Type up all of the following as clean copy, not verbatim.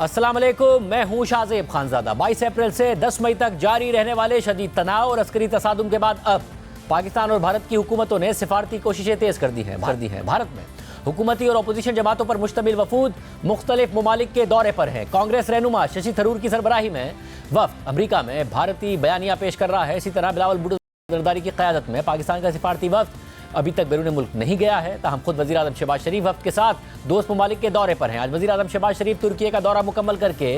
अस्सलाम वालेकुम, मैं हूं शाहजेब खानजादा। 22 अप्रैल से 10 मई तक जारी रहने वाले शदीद तनाव और अस्करी तसादुम के बाद अब पाकिस्तान और भारत की हुकूमतों ने सिफारती कोशिशें तेज कर दी हैं। भारत में हुकूमती और अपोजिशन जमातों पर मुश्तमिल वफूद मुख्तलिफ ममालिक के दौरे पर हैं। कांग्रेस रहनुमा शशि थरूर की सरबराही में वफ्द अमरीका में भारतीय बयानिया पेश कर रहा है। इसी तरह बिलावल भुट्टो जरदारी की क़यादत में पाकिस्तान का सिफारती वफ्द अभी तक बैरून मुल्क नहीं गया है। ताहम खुद वज़ीर आज़म शहबाज शरीफ वफ्द के साथ दोस्त ममालिक के दौरे पर हैं। आज वज़ीर आज़म शहबाज शरीफ तुर्की का दौरा मुकम्मल करके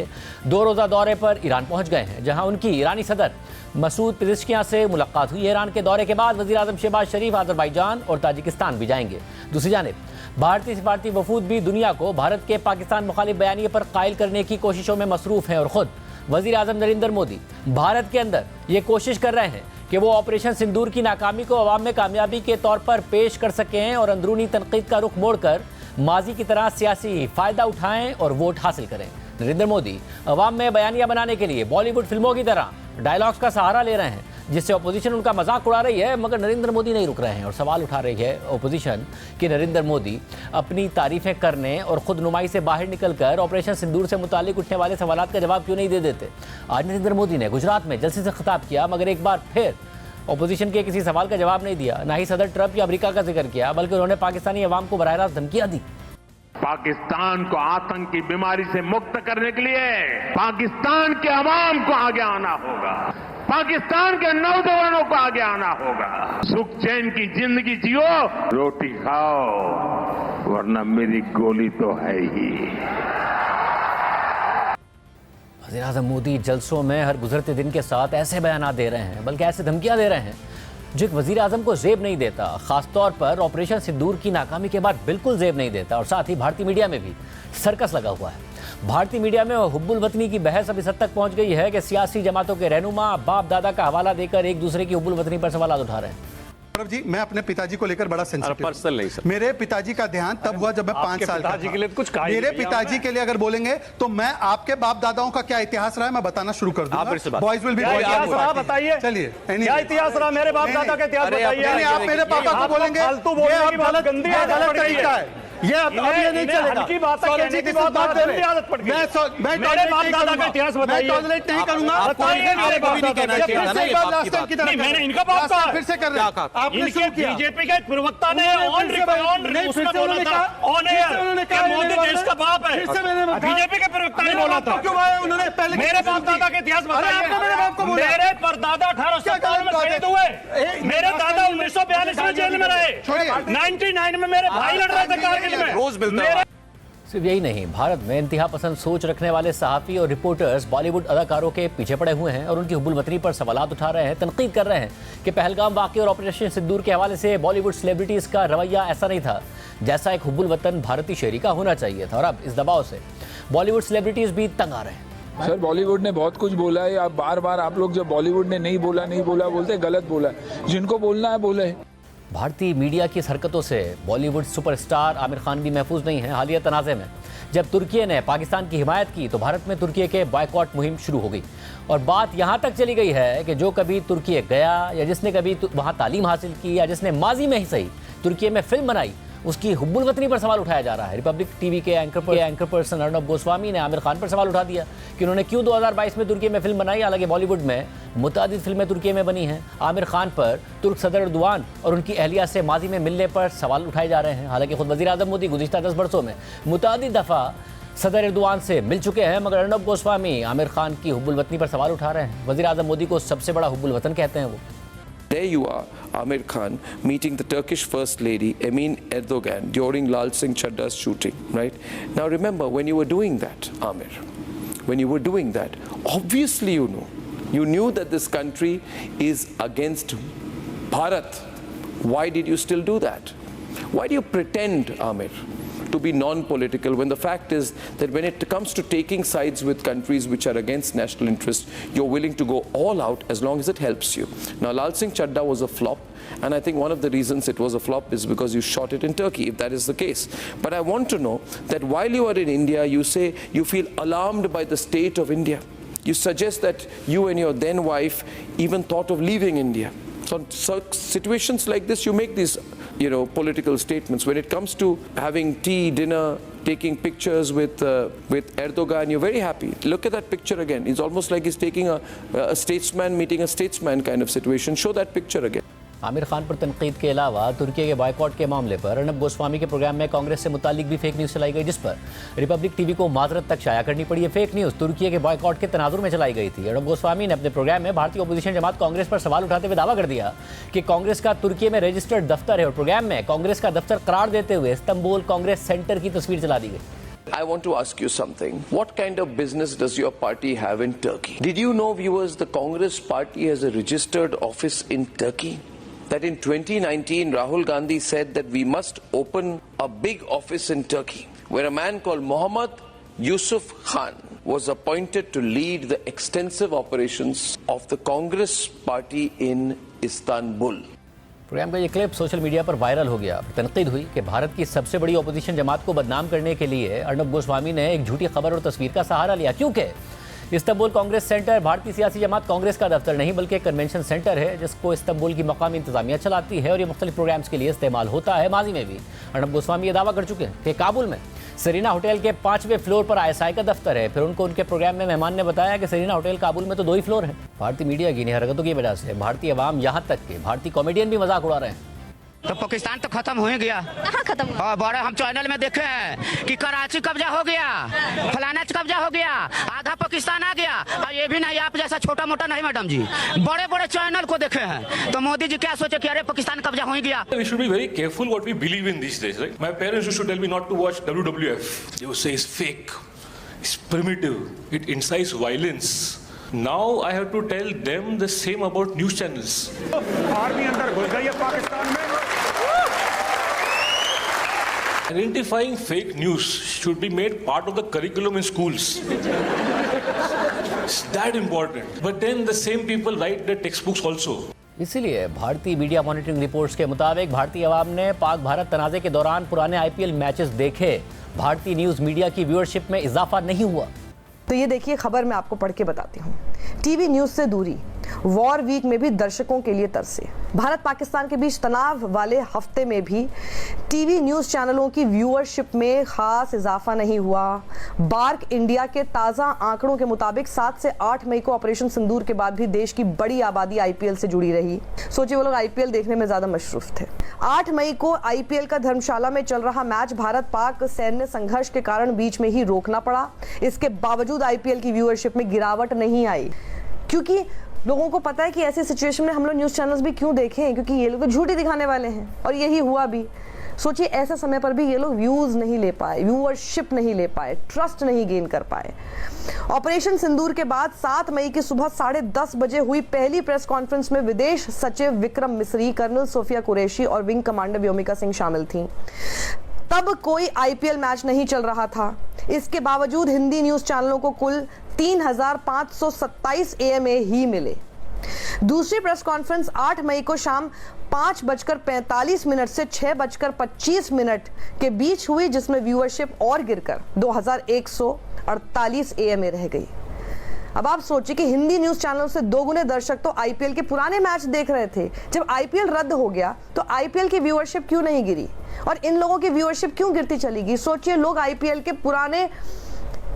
2 रोज़ा दौरे पर ईरान पहुँच गए हैं, जहाँ उनकी ईरानी सदर मसूद पेज़ेश्कियान से मुलाकात हुई है। ईरान के दौरे के बाद वज़ीर आज़म शहबाज शरीफ अज़रबैजान और ताजिकिस्तान भी जाएंगे। दूसरी जानिब भारतीय सिफारती वफूद भी दुनिया को भारत के पाकिस्तान मुखालिफ बयानिए पर कायल करने की कोशिशों में मसरूफ़ हैं और ख़ुद वज़ीर आज़म नरेंद्र मोदी भारत के अंदर ये कोशिश कर रहे हैं कि वो ऑपरेशन सिंदूर की नाकामी को अवाम में कामयाबी के तौर पर पेश कर सकें और अंदरूनी तनकीद का रुख मोड़कर माजी की तरह सियासी फ़ायदा उठाएं और वोट हासिल करें। नरेंद्र मोदी अवाम में बयानिया बनाने के लिए बॉलीवुड फिल्मों की तरह डायलॉग्स का सहारा ले रहे हैं, जिससे अपोजिशन उनका मजाक उड़ा रही है, मगर नरेंद्र मोदी नहीं रुक रहे हैं और सवाल उठा रही है अपोजिशन कि नरेंद्र मोदी अपनी तारीफ़ें करने और खुद नुमाई से बाहर निकलकर ऑपरेशन सिंदूर से मुतालिक उठने वाले सवालात का जवाब क्यों नहीं दे देते। आज नरेंद्र मोदी ने गुजरात में जलसे से खिताब किया, मगर एक बार फिर अपोजिशन के किसी सवाल का जवाब नहीं दिया। ना ही सदर ट्रंप या अमेरिका का जिक्र किया, बल्कि उन्होंने पाकिस्तानी अवाम को बराह रास्त धमकियां दी। पाकिस्तान को आतंक की बीमारी से मुक्त करने के लिए पाकिस्तान के अवाम को आगे आना होगा, पाकिस्तान के नौजवानों को आगे आना होगा। सुख चैन की जिंदगी जियो, रोटी खाओ, वरना मेरी गोली तो है ही। वज़ीर आज़म मोदी जलसों में हर गुजरते दिन के साथ ऐसे बयान दे रहे हैं, बल्कि ऐसे धमकियां दे रहे हैं जो एक वज़ीर आज़म को जेब नहीं देता, ख़ासतौर पर ऑपरेशन सिंदूर की नाकामी के बाद बिल्कुल जेब नहीं देता। और साथ ही भारतीय मीडिया में भी सर्कस लगा हुआ है। भारतीय मीडिया में हुब्बुल वतनी की बहस अब इस हद तक पहुंच गई है कि सियासी जमातों के रहनुमा बाप दादा का हवाला देकर एक दूसरे की हुब्बुल वतनी पर सवाल उठा रहे हैं। जी, मैं अपने पिताजी को लेकर बड़ा सेंसिटिव पर्सनल नहीं सर। मेरे पिताजी का देहांत तब हुआ जब मैं 5 साल का था। के लिए कुछ मेरे पिताजी के लिए अगर बोलेंगे तो मैं आपके बाप दादाओं का क्या इतिहास रहा है मैं बताना शुरू कर दूंगा। Boys will be boys. बताइए, चलिए क्या इतिहास रहा मेरे बाप दादा का इतिहास बताइए। आप मेरे पापा को बोलेंगे गलत तरीका है, ये अब ये नहीं चलेगा। की बात कहने की बात आदत पड़ गई। मैं मेरे बाप दादा का इतिहास बताइए। मैं टॉलरेट नहीं करूंगा। मैंने इनका बाप कहा, फिर से कर रहे हैं आपने शुरू किया। बीजेपी के प्रवक्ता ने उसमें बोला था ऑन एयर कि मोदी देश का बाप है। बीजेपी के प्रवक्ता ने बोला था। उन्होंने पहले मेरे बाप दादा का इतिहास बताइए। मेरे परदादा 1857 में शहीद हुए। मेरे दादा 1942 में जेल में रहे। 99 में मेरे भाई लड़ रहे थे कारगिल में। रोज मिलता है। सिर्फ यही नहीं, भारत में इंतहा पसंद सोच रखने वाले सहाफ़ी और रिपोर्टर्स बॉलीवुड अदाकारों के पीछे पड़े हुए हैं और उनकी हुब्बुल वतनी पर सवालात उठा रहे हैं, तनकीद कर रहे हैं कि पहलगाम वाक़या और ऑपरेशन सिंदूर के हवाले से बॉलीवुड सेलिब्रिटीज़ का रवैया ऐसा नहीं था जैसा एक हुब्बुल वतन भारतीय शहरी का होना चाहिए था। और अब इस दबाव से बॉलीवुड सेलिब्रिटीज़ भी तंग आ रहे हैं। सर, बॉलीवुड ने बहुत कुछ बोला है। आप बार बार आप लोग जब बॉलीवुड ने नहीं बोला बोलते गलत बोला। जिनको बोलना है बोले। भारतीय मीडिया की इस हरकतों से बॉलीवुड सुपरस्टार आमिर खान भी महफूज नहीं है। हालिया तनाज़े में जब तुर्की ने पाकिस्तान की हिमायत की तो भारत में तुर्की के बॉयकॉट मुहिम शुरू हो गई और बात यहाँ तक चली गई है कि जो कभी तुर्की गया या जिसने कभी वहाँ तालीम हासिल की या जिसने माजी में ही सही तुर्की में फिल्म बनाई, उसकी हुब्बुल वतनी पर सवाल उठाया जा रहा है। रिपब्लिक टीवी के एंकर पर्सन अर्नब गोस्वामी ने आमिर खान पर सवाल उठा दिया कि उन्होंने क्यों 2022 में तुर्की में फिल्म बनाई, हालांकि बॉलीवुड में मुतादिद फिल्में तुर्की में बनी हैं। आमिर खान पर तुर्क सदर एर्दोगान और उनकी अहलिया से माजी में मिलने पर सवाल उठाए जा रहे हैं। हालांकि खुद वज़ीर आज़म मोदी गुज़िश्ता 10 बरसों में मुतादिद दफ़ा सदर एर्दोगान से मिल चुके हैं, मगर अर्नब गोस्वामी आमिर खान की हुब्बुल वतनी पर सवाल उठा रहे हैं। वज़ीर आज़म मोदी को सबसे बड़ा हुब्बुल वतन कहते हैं वो। There you are, Amir Khan, meeting the Turkish First Lady, Emin Erdogan, during Lal Singh Chadda's shooting, right? Now remember, when you were doing that, Amir, when you were doing that, obviously you knew that this country is against Bharat. Why did you still do that? Why do you pretend, Amir, to be non-political when the fact is that when it comes to taking sides with countries which are against national interest, you're willing to go all out as long as it helps you. Now, Lal Singh Chadda was a flop, and I think one of the reasons it was a flop is because you shot it in Turkey, if that is the case. But I want to know that while you are in India, you say you feel alarmed by the state of India. You suggest that you and your then wife even thought of leaving India. So situations like this, you make these political statements. When it comes to having tea, dinner, taking pictures with Erdogan, you're very happy. Look at that picture again. It's almost like he's taking a statesman meeting a statesman kind of situation. Show that picture again. Aamir Khan पर तनकीद के अलावा तुर्की के boycott के मामले पर अर्नब गोस्वामी के programme में कांग्रेस से मुतालिक भी फेक न्यूज़ चलाई गई, जिस पर रिपब्लिक टीवी को माजरत तक शाया करनी पड़ी। है फेक न्यूज़ तुर्की के बॉयकॉट के तनाजुर में चलाई गई थी। अर्नब गोस्वामी ने अपने प्रोग्राम में भारतीय अपोजिशन जमात कांग्रेस पर सवाल उठाते हुए दावा कर दिया कि कांग्रेस का तुर्की में रजिस्टर्ड दफ्तर है और प्रोग्राम में कांग्रेस का दफ्तर करार देते हुए इस्तांबुल कांग्रेस सेंटर की तस्वीर चला दी गई। I want to ask you something. What kind of business does your party have in Turkey? Did you know, viewers, the Congress party has a registered office in Turkey? That in 2019, Rahul Gandhi said that we must open a big office in Turkey, where a man called Mohammad Yusuf Khan was appointed to lead the extensive operations of the Congress party in Istanbul. Programme का ये clip social media पर viral हो गया। तनकीद हुई कि भारत की सबसे बड़ी अपोजिशन जमात को बदनाम करने के लिए अर्नब गोस्वामी ने एक झूठी खबर और तस्वीर का सहारा लिया, क्योंकि इस्तांबुल कांग्रेस सेंटर भारतीय सियासी जमात कांग्रेस का दफ्तर नहीं बल्कि एक कन्वेंशन सेंटर है, जिसको इस्तांबुल की मकामी इंतजामिया चलाती है और ये मुख्तलिफ प्रोग्राम्स के लिए इस्तेमाल होता है। माजी में भी अर्नब गोस्वामी ये दावा कर चुके हैं कि काबुल में सेरीना होटल के 5वें फ्लोर पर ISI का दफ्तर है। फिर उनको उनके प्रोग्राम में मेहमान ने बताया कि सेरीना होटल काबुल में तो 2 ही फ्लोर है। भारतीय मीडिया की इन हरकतों की वजह से भारतीय अवाम, यहाँ तक कि भारतीय कॉमेडियन भी मजाक उड़ा रहे हैं। तो पाकिस्तान तो खत्म हो ही गया। कहाँ खत्म हुआ? बड़े हम चैनल में देखे हैं कि कराची कब्जा हो गया, फलाना कब्जा हो गया, आधा पाकिस्तान आ गया। और ये भी नहीं आप जैसा छोटा मोटा नहीं मैडम जी, बड़े बड़े चैनल को देखे हैं। तो मोदी जी क्या सोचे कि अरे पाकिस्तान कब्जा हो ही गया। We should be very careful what we believe in these days, right? My parents used to tell me not to watch WWF. They would say it's fake, it's primitive, it incites violence. Now I have to tell them the same about news channels. Army अंदर घुस गई है पाकिस्तान में। Identifying fake news should be made part of the curriculum in schools. It's that important. But then the same people write the textbooks also. इसीलिए भारतीय media monitoring reports के मुताबिक भारतीय अवाम ने पाक भारत तनाज़े के दौरान पुराने IPL मैचेस देखे। भारतीय न्यूज़ मीडिया की व्यूअरशिप में इजाफा नहीं हुआ। तो ये देखिए खबर मैं आपको पढ़ के बताती हूँ। टीवी न्यूज़ से दूरी, वॉर वीक में भी दर्शकों के लिए तरसे। भारत पाकिस्तान के बीच तनाव वाले हफ्ते में भी टीवी न्यूज़ चैनलों की व्यूअरशिप में खास इजाफा नहीं हुआ। बार्क इंडिया के ताज़ा आंकड़ों के मुताबिक 7 से 8 मई को ऑपरेशन सिंदूर के बाद भी देश की बड़ी आबादी IPL से जुड़ी रही। सोचिए वो लोग IPL देखने में ज़्यादा मशरूफ थे। 8 मई को IPL का धर्मशाला में चल रहा मैच भारत पाक सैन्य संघर्ष के कारण बीच में ही रोकना पड़ा। इसके बावजूद IPL की व्यूअरशिप में गिरावट नहीं आई, क्योंकि लोगों को पता है कि ऐसी सिचुएशन में हम लोग न्यूज़ चैनल्स भी क्यों देखें, क्योंकि ये लोग तो झूठी दिखाने वाले हैं। और यही हुआ भी। सोचिए ऐसे समय पर भी ये लोग व्यूज़ नहीं ले पाए, व्यूअरशिप नहीं ले पाए, ट्रस्ट नहीं गेन कर पाए। ऑपरेशन सिंदूर के बाद 7 मई की सुबह 10:30 बजे हुई पहली प्रेस कॉन्फ्रेंस में विदेश सचिव विक्रम मिस्री, कर्नल सोफिया कुरैशी और विंग कमांडर व्योमिका सिंह शामिल थीं। तब कोई IPL मैच नहीं चल रहा था। इसके बावजूद हिंदी न्यूज़ चैनलों को कुल 3,527 AMA ही मिले। दूसरी प्रेस कॉन्फ्रेंस 8 मई को शाम 5:45 से 6:25 के बीच हुई, जिसमें व्यूअरशिप और गिरकर 2,148 AMA रह गई। अब आप सोचिए कि हिंदी न्यूज़ चैनलों से 2 गुने दर्शक तो IPL के पुराने मैच देख रहे थे। जब IPL रद्द हो गया तो IPL की व्यूअरशिप क्यों नहीं गिरी और इन लोगों की व्यूअरशिप क्यों गिरती चली गई? सोचिए लोग IPL के पुराने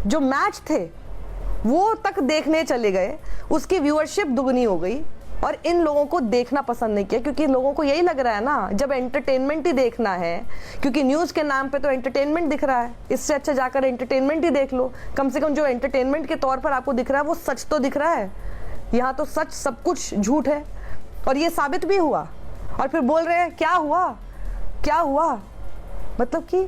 जो मैच थे वो तक देखने चले गए, उसकी व्यूअरशिप दुगनी हो गई और इन लोगों को देखना पसंद नहीं किया, क्योंकि लोगों को यही लग रहा है ना, जब एंटरटेनमेंट ही देखना है, क्योंकि न्यूज़ के नाम पे तो एंटरटेनमेंट दिख रहा है, इससे अच्छा जाकर एंटरटेनमेंट ही देख लो। कम से कम जो एंटरटेनमेंट के तौर पर आपको दिख रहा है वो सच तो दिख रहा है। यहाँ तो सच सब कुछ झूठ है और ये साबित भी हुआ। और फिर बोल रहे हैं क्या हुआ, क्या हुआ, मतलब कि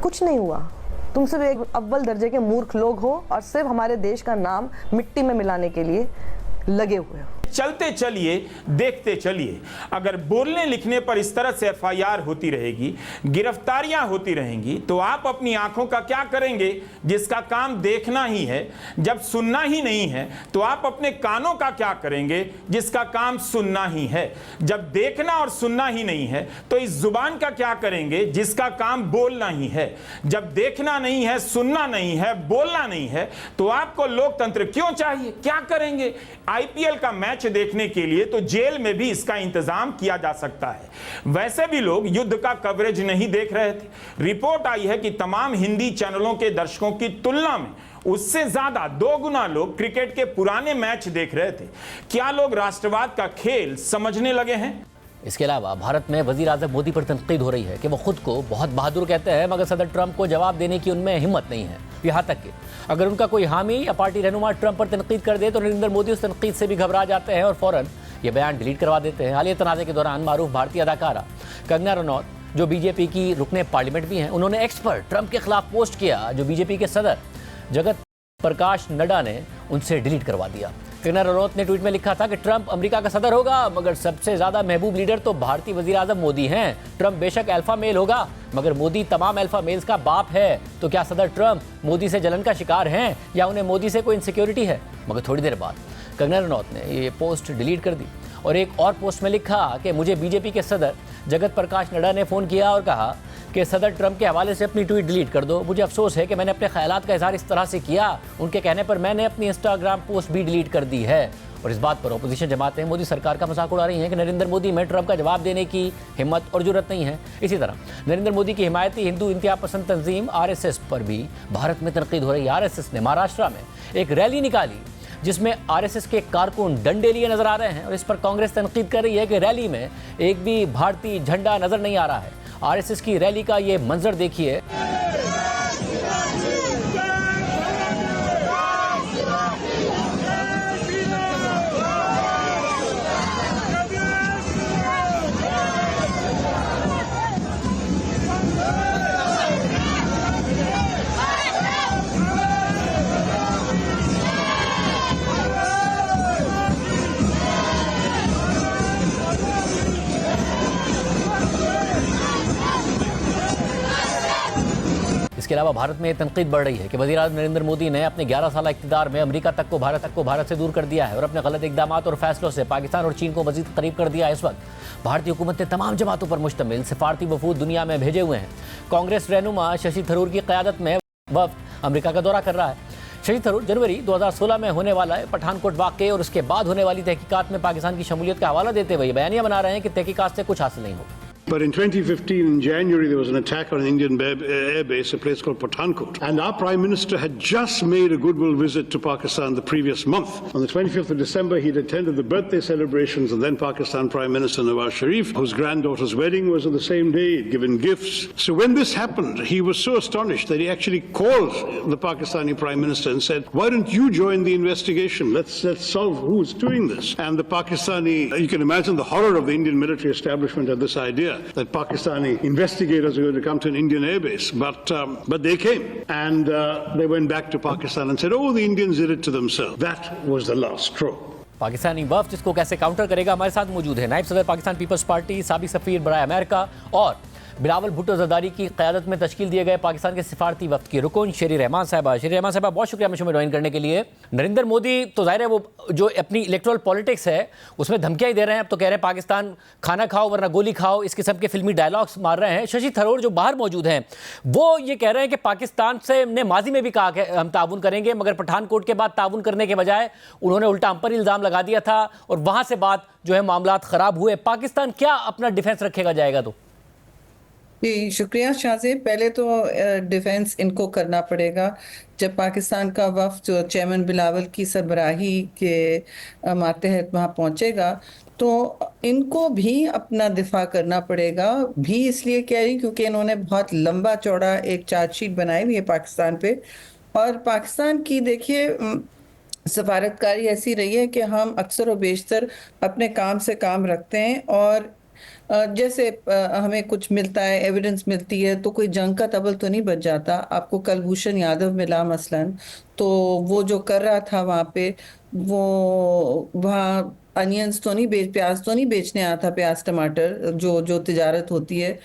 कुछ नहीं हुआ। तुम सिर्फ एक अव्वल दर्जे के मूर्ख लोग हो और सिर्फ हमारे देश का नाम मिट्टी में मिलाने के लिए लगे हुए हो। चलते चलिए, देखते चलिए। अगर बोलने लिखने पर इस तरह से FIR होती रहेगी, गिरफ्तारियां होती रहेंगी, तो आप अपनी आंखों का क्या करेंगे जिसका काम देखना ही है? जब सुनना ही नहीं है तो आप अपने कानों का क्या करेंगे जिसका काम सुनना ही है? जब देखना और सुनना ही नहीं है तो इस जुबान का क्या करेंगे जिसका काम बोलना ही है? जब देखना नहीं है, सुनना नहीं है, बोलना नहीं है, तो आपको लोकतंत्र क्यों चाहिए? क्या करेंगे? IPL का मैच मैच देखने के लिए तो जेल में भी इसका इंतजाम किया जा सकता है। वैसे भी लोग युद्ध का कवरेज नहीं देख रहे थे। रिपोर्ट आई है कि तमाम हिंदी चैनलों के दर्शकों की तुलना में उससे ज्यादा 2 गुना लोग क्रिकेट के पुराने मैच देख रहे थे। क्या लोग राष्ट्रवाद का खेल समझने लगे हैं? इसके अलावा भारत में वजीर आजम मोदी पर तनकीद हो रही है कि वो खुद को बहुत बहादुर कहते हैं, मगर सदर ट्रंप को जवाब देने की उनमें हिम्मत नहीं है। यहाँ तक कि अगर उनका कोई हामी या पार्टी रहनुमा ट्रंप पर तनकीद कर दे तो नरेंद्र मोदी उस तनकीद से भी घबरा जाते हैं और फौरन ये बयान डिलीट करवा देते हैं। हालिया तनाज़े के दौरान मारूफ भारतीय अदाकारा कंगना रनौत, जो बीजेपी की रुकने पार्लियामेंट भी हैं, उन्होंने एक्स पर ट्रंप के खिलाफ पोस्ट किया, जो बीजेपी के सदर जगत प्रकाश नड्डा ने उनसे डिलीट करवा दिया। कंगना रनौत ने ट्वीट में लिखा था कि ट्रंप अमेरिका का सदर होगा, मगर सबसे ज्यादा महबूब लीडर तो भारतीय वजीर आजम मोदी हैं। ट्रंप बेशक अल्फा मेल होगा, मगर मोदी तमाम अल्फा मेल्स का बाप है। तो क्या सदर ट्रंप मोदी से जलन का शिकार हैं या उन्हें मोदी से कोई इनसिक्योरिटी है? मगर थोड़ी देर बाद कंगना रनौत ने ये पोस्ट डिलीट कर दी और एक और पोस्ट में लिखा कि मुझे बीजेपी के सदर जगत प्रकाश नड्डा ने फ़ोन किया और कहा कि सदर ट्रंप के हवाले से अपनी ट्वीट डिलीट कर दो। मुझे अफसोस है कि मैंने अपने ख्यालात का इजहार इस तरह से किया। उनके कहने पर मैंने अपनी इंस्टाग्राम पोस्ट भी डिलीट कर दी है। और इस बात पर अपोजिशन जमातें मोदी सरकार का मजाक उड़ा रही हैं कि नरेंद्र मोदी में ट्रंप का जवाब देने की हिम्मत और जरूरत नहीं है। इसी तरह नरेंद्र मोदी की हिमायती हिंदू इंतहा पसंद तंजीम RSS पर भी भारत में तनकीद हो रही है। RSS ने महाराष्ट्र में एक रैली निकाली जिसमें RSS के कारकुन डंडे लिए नजर आ रहे हैं और इस पर कांग्रेस तनकीद कर रही है कि रैली में एक भी भारतीय झंडा नजर नहीं आ रहा है। RSS की रैली का ये मंजर देखिए। इसके अलावा भारत में तनकीद बढ़ रही है कि वज़ीर-ए-आज़म नरेंद्र मोदी ने अपने 11 साल इक़्तिदार में अमेरिका तक को भारत से दूर कर दिया है और अपने गलत इक़दाम और फैसलों से पाकिस्तान और चीन को मज़ीद करीब कर दिया है। इस वक्त भारतीय हुकूमत ने तमाम जमातों पर मुश्तमिल सिफारती वफूद दुनिया में भेजे हुए हैं। कांग्रेस रहनुमा शशि थरूर की क़यादत में वफ़द अमेरिका का दौरा कर रहा है। शशि थरूर जनवरी 2016 में होने वाला पठानकोट वाक़े और उसके बाद होने वाली तहकीकात में पाकिस्तान की शमूलियत का हवाला देते हुए बयानियाँ बना रहे हैं कि तहकीकात से कुछ हासिल नहीं होगा। But in 2015, in January, there was an attack on an Indian air base, a place called Pathankot. And our Prime Minister had just made a goodwill visit to Pakistan the previous month. On the 25th of December, he'd attended the birthday celebrations of then Pakistan Prime Minister Nawaz Sharif, whose granddaughter's wedding was on the same day. He'd given gifts. So when this happened, he was so astonished that he actually called the Pakistani Prime Minister and said, why don't you join the investigation? Let's solve who's doing this. And the Pakistani, you can imagine the horror of the Indian military establishment at this idea that Pakistani investigators are going to come to an Indian airbase. But they came and they went back to Pakistan and said, oh, the Indians did it to themselves. That was the last straw. Pakistani वफ़द इसको कैसे counter करेगा, हमारे साथ मौजूद है नायब सदर Pakistan peoples party, साबिक सफ़ीर बराए अमेरिका और बिलावल भुट्टो ज़रदारी की क़यादत में तश्कील दिए गए पाकिस्तान के सिफारती वफ़द की रुकन शेरी रहमान साहबा। शेरी रहमान साहबा, बहुत शुक्रिया मुझे ज्वाइन करने के लिए। नरेंद्र मोदी तो ज़ाहिर है वो जो अपनी इलेक्टोरल पॉलिटिक्स है उसमें धमकियाँ ही दे रहे हैं। अब तो कह रहे हैं पाकिस्तान खाना खाओ वरना गोली खाओ, इस किस्म के फिल्मी डायलॉग्स मार रहे हैं। शशि थरूर जो बाहर मौजूद हैं वो ये कह रहे हैं कि पाकिस्तान से ने माजी में भी कहा कि हम ताउन करेंगे, मगर पठानकोट के बाद ताउन करने के बजाय उन्होंने उल्टा हम पर इल्ज़ाम लगा दिया था और वहाँ से बात जो है मामलात ख़राब हुए। पाकिस्तान क्या अपना डिफेंस रखेगा जाएगा? तो जी शुक्रिया शाहज़ेब। पहले तो डिफेंस इनको करना पड़ेगा। जब पाकिस्तान का वफ़द जो चेयरमैन बिलावल की सरबराही के मातहत वहाँ पहुँचेगा तो इनको भी अपना दिफा करना पड़ेगा। भी इसलिए कह रही क्योंकि इन्होंने बहुत लंबा चौड़ा एक चार्जशीट बनाई हुई है पाकिस्तान पे। और पाकिस्तान की देखिए सफारतकारी ऐसी रही है कि हम अक्सर व बेशतर अपने काम से काम रखते हैं और जैसे हमें कुछ मिलता है, एविडेंस मिलती है, तो कोई जंग का तबल तो नहीं बच जाता। आपको कलभूषण यादव मिला मसलन, तो वो जो कर रहा था वहाँ पे, वो वहाँ अनियंस तो नहीं प्याज तो नहीं बेचने आया था, प्याज टमाटर जो तिजारत होती है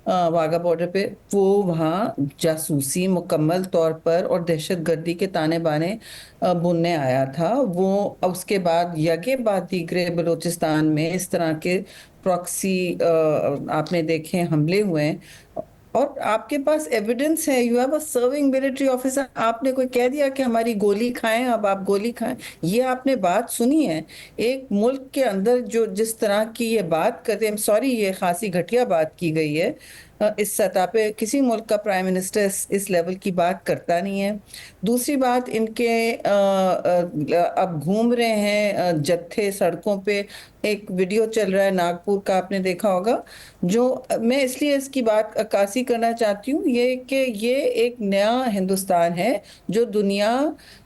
वाघा बॉर्डर पे, वो वहाँ जासूसी मुकम्मल तौर पर और दहशतगर्दी के ताने बाने बुनने आया था। वो उसके बाद यके बाद दीगरे बलूचिस्तान में इस तरह के प्रॉक्सी आपने देखे हमले हुए हैं और आपके पास एविडेंस है, you have a serving military officer, आपने कोई कह दिया कि हमारी गोली खाएं, अब आप गोली खाएं, ये आपने बात सुनी है? एक मुल्क के अंदर जो जिस तरह की ये बात करते हैं, सॉरी ये खासी घटिया बात की गई है, इस सतह पे किसी मुल्क का प्राइम मिनिस्टर इस लेवल की बात करता नहीं है। दूसरी बात, इनके अब घूम रहे हैं जत्थे सड़कों पे, एक वीडियो चल रहा है नागपुर का, आपने देखा होगा, जो मैं इसलिए इसकी बात अक्कासी करना चाहती हूँ ये कि ये एक नया हिंदुस्तान है जो दुनिया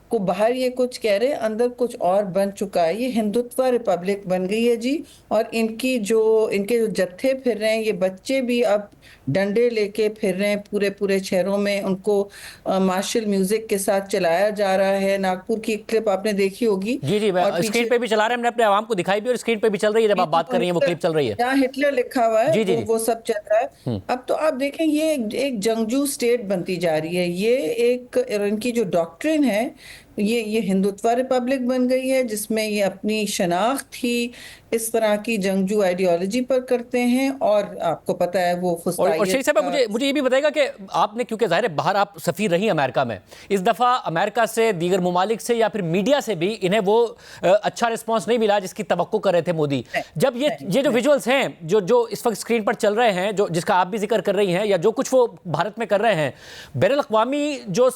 को बाहर ये कुछ कह रहे हैं, अंदर कुछ और बन चुका है। ये हिंदुत्व रिपब्लिक बन गई है जी। और इनके जो जत्थे फिर रहे हैं, ये बच्चे भी अब डंडे लेके फिर रहे हैं पूरे पूरे शहरों में, उनको मार्शल म्यूजिक के साथ चलाया जा रहा है। नागपुर की क्लिप आपने देखी होगी। जी जी, स्क्रीन पे भी चला रहे हैं, हमने अपने आवाम को दिखाई भी और स्क्रीन पे भी चल रही है, जब आप बात कर रही हैं वो क्लिप चल रही है, जहाँ हिटलर लिखा हुआ है, जी, जी, वो सब चल रहा है। अब तो आप देखें ये एक जंगजू स्टेट बनती जा रही है। ये एक इनकी जो डॉक्ट्रिन है, ये हिंदुत्व रिपब्लिक बन गई है, जिसमें ये अपनी शनाख्त ही इस तरह की जंगजू आइडियोलॉजी पर करते हैं। और आपको पता है वो और शेख साहब, मुझे ये भी बताएगा कि आपने, क्योंकि जाहिर है बाहर आप सफीर रही अमेरिका में, इस दफ़ा अमेरिका से, दीगर ममालिक से या फिर मीडिया से भी इन्हें वो अच्छा रिस्पॉन्स नहीं मिला जिसकी तवक्को कर रहे थे मोदी। जब ये जो विजुअल्स हैं जो इस वक्त स्क्रीन पर चल रहे हैं, जो जिसका आप भी जिक्र कर रही हैं, या जो कुछ वो भारत में कर रहे हैं, बैनुल अक़वामी जो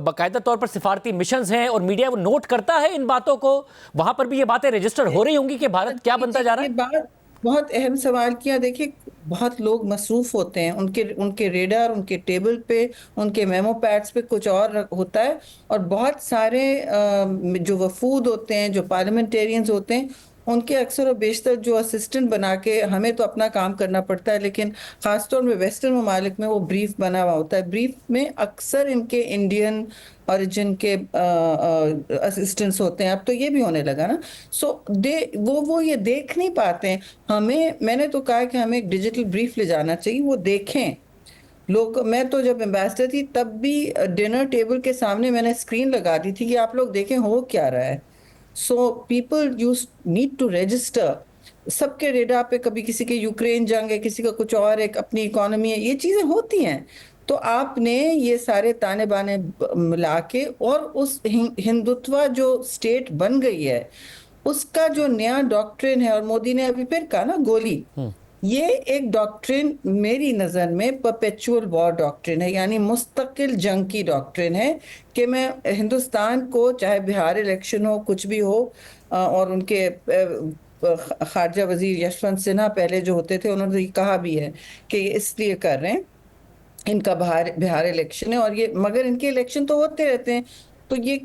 बाकायदा तौर पर सिफारती मिशंस हैं और मीडिया वो नोट करता है इन बातों को, वहां पर भी ये बातें रजिस्टर हो रही होंगी कि भारत क्या बनता जा रहा है? बात बहुत अहम सवाल किया। देखिए, बहुत लोग मसरूफ होते हैं, उनके रेडार, उनके टेबल पे, उनके मेमो पैड्स पे कुछ और होता है, और बहुत सारे जो वफूद होते हैं, जो पार्लियामेंटेरियंस होते हैं, उनके अक्सर और बेशतर जो असिस्टेंट बना के, हमें तो अपना काम करना पड़ता है, लेकिन ख़ासतौर में वेस्टर्न ममालिक में वो ब्रीफ बना हुआ होता है। ब्रीफ में अक्सर इनके इंडियन ओरिजिन के असिस्टेंट्स होते हैं। अब तो ये भी होने लगा ना। सो वो ये देख नहीं पाते हैं। मैंने तो कहा कि हमें एक डिजिटल ब्रीफ ले जाना चाहिए, वो देखें लोग। मैं तो जब एम्बेसडर थी तब भी डिनर टेबल के सामने मैंने स्क्रीन लगा दी थी कि आप लोग देखें हो क्या रहा है। So people need to register. सबके रेडार पे कभी किसी के यूक्रेन जंग है, किसी का कुछ और, एक अपनी इकोनॉमी है, ये चीजें होती हैं। तो आपने ये सारे ताने बाने मिला के, और उस हिंदुत्व जो स्टेट बन गई है उसका जो नया डॉक्ट्रिन है, और मोदी ने अभी फिर कहा ना गोली, ये एक डॉक्ट्रिन मेरी नज़र में परपेचुअल वॉर डॉक्ट्रिन है, यानी मुस्तकिल जंग की डॉक्ट्रिन है कि मैं हिंदुस्तान को, चाहे बिहार इलेक्शन हो, कुछ भी हो, और उनके खारजा वजीर यशवंत सिन्हा पहले जो होते थे, उन्होंने कहा भी है कि ये इसलिए कर रहे हैं, इनका बिहार इलेक्शन है, और ये, मगर इनके इलेक्शन तो होते रहते हैं। तो ये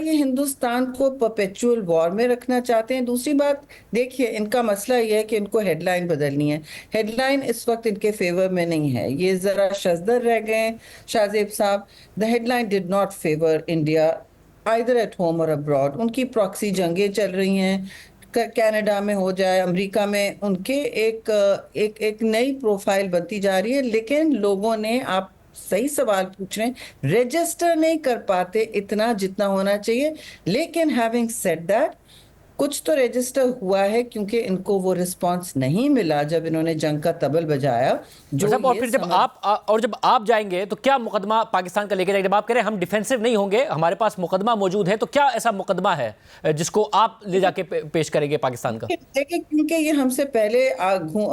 हिंदुस्तान को परपेचुअल वॉर में रखना चाहते हैं? दूसरी बात देखिए, इनका मसला ये है कि इनको हेडलाइन बदलनी है। हेडलाइन इस वक्त इनके फेवर में नहीं है, ये जरा शजदर रह गए शाहजेब साहब। The headline did not favour India either at home और अब्रॉड। उनकी प्रॉक्सी जंगें चल रही हैं, कनाडा में हो जाए, अमेरिका में, उनके एक नई प्रोफाइल बनती जा रही है। लेकिन लोगों ने, आप सही सवाल पूछ रहे हैं, रजिस्टर नहीं कर पाते इतना जितना होना चाहिए। लेकिन हैविंग सेड दैट, कुछ तो रजिस्टर हुआ है, क्योंकि इनको वो रिस्पांस नहीं मिला जब इन्होंने जंग का तबल बजाया। और फिर जब आप जाएंगे तो क्या मुकदमा पाकिस्तान का लेके जाएंगे? जब आप कह रहे हैं हम डिफेंसिव नहीं होंगे, हमारे पास मुकदमा मौजूद है, तो क्या ऐसा मुकदमा है जिसको आप ले जाके पेश करेंगे पाकिस्तान का? देखिए, क्योंकि ये हमसे पहले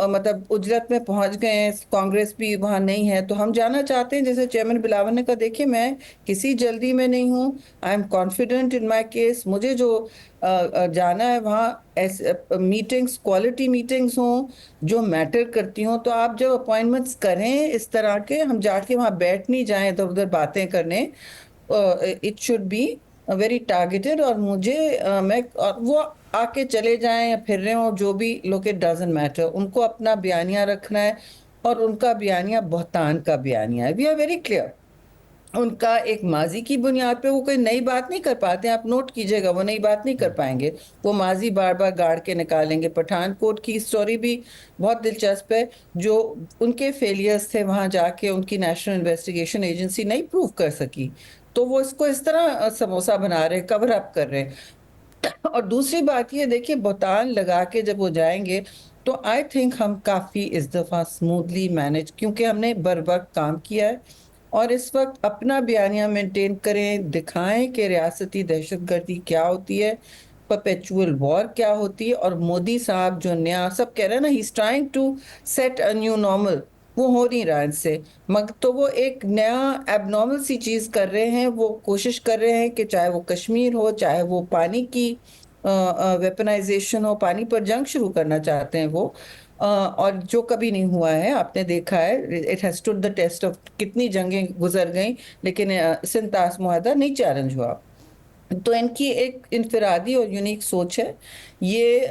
मतलब उजलत में पहुंच गए हैं, कांग्रेस भी वहां नहीं है, तो हम जाना चाहते हैं। जैसे चेयरमैन बिलावल ने कहा, देखिए मैं किसी जल्दी में नहीं हूँ, I am confident in my case. मुझे जो जाना है वहाँ मीटिंग्स, क्वालिटी मीटिंग्स हों जो मैटर करती हों। तो आप जब अपॉइंटमेंट्स करें इस तरह के, हम जाके वहाँ बैठ नहीं जाएं इधर उधर बातें करने। It should be very targeted, और और वो आके चले जाएं या फिर रहे हों, जो भी लोग, इट डजंट मैटर। उनको अपना बयानिया रखना है, और उनका बयानिया बहतान का बयानिया है। We are very clear. उनका एक माजी की बुनियाद पे वो कोई नई बात नहीं कर पाते, आप नोट कीजिएगा, वो नई बात नहीं कर पाएंगे, वो माजी बार बार गाड़ के निकालेंगे। पठानकोट की स्टोरी भी बहुत दिलचस्प है, जो उनके फेलियर्स थे वहाँ जाके, उनकी नेशनल इन्वेस्टिगेशन एजेंसी नहीं प्रूव कर सकी, तो वो इसको इस तरह समोसा बना रहे, कवर अप कर रहे हैं। और दूसरी बात ये देखिए, बहतान लगा के जब वो जाएंगे, तो आई थिंक हम काफ़ी इस दफ़ा स्मूथली मैनेज, क्योंकि हमने बर वक्त काम किया है और इस वक्त अपना बयानिया मेंटेन करें, दिखाएं कि रियासती दहशतगर्दी क्या होती है, परपेचुअल वॉर क्या होती है, और मोदी साहब जो नया सब कह रहे हैं ना, he is trying to set a new normal, वो हो नहीं रहा इनसे, मगर तो वो एक नया एबनॉर्मल सी चीज़ कर रहे हैं। वो कोशिश कर रहे हैं कि चाहे वो कश्मीर हो, चाहे वो पानी की वेपनाइजेशन हो, पानी पर जंग शुरू करना चाहते हैं वो, और जो कभी नहीं हुआ है, आपने देखा है, it has stood the test of, कितनी जंगें गुजर गई लेकिन सिंतास मुआहदा नहीं चैलेंज हुआ। तो इनकी एक इनफरादी और यूनिक सोच है। ये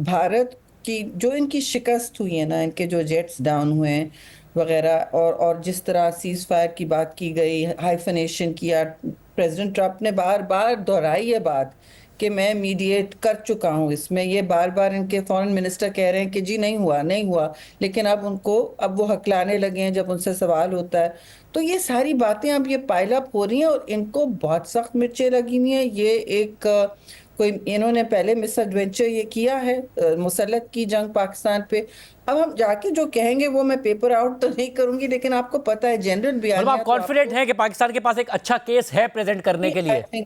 भारत की जो इनकी शिकस्त हुई है ना, इनके जो जेट्स डाउन हुए हैं वगैरह, और जिस तरह सीज फायर की बात की गई, हाइफनेशन किया, प्रेसिडेंट ट्रंप ने बार बार दोहराई है बात कि मैं मीडिएट कर चुका हूँ इसमें, ये बार बार इनके फॉरेन मिनिस्टर कह रहे हैं कि जी नहीं हुआ नहीं हुआ, लेकिन अब वो हकलाने लगे हैं जब उनसे सवाल होता है। तो ये सारी बातें अब ये पाइल अप हो रही हैं और इनको बहुत सख्त मिर्चें लगी हुई हैं। ये एक कोई इन्होंने पहले मिस एडवेंचर ये किया है, मुसल्लत की जंग पाकिस्तान पे। अब हम जाके जो कहेंगे वो मैं पेपर आउट तो नहीं करूंगी, लेकिन आपको पता है जनरल बयान, आप कॉन्फिडेंट हैं कि पाकिस्तान के पास एक अच्छा केस है प्रेजेंट करने के लिए?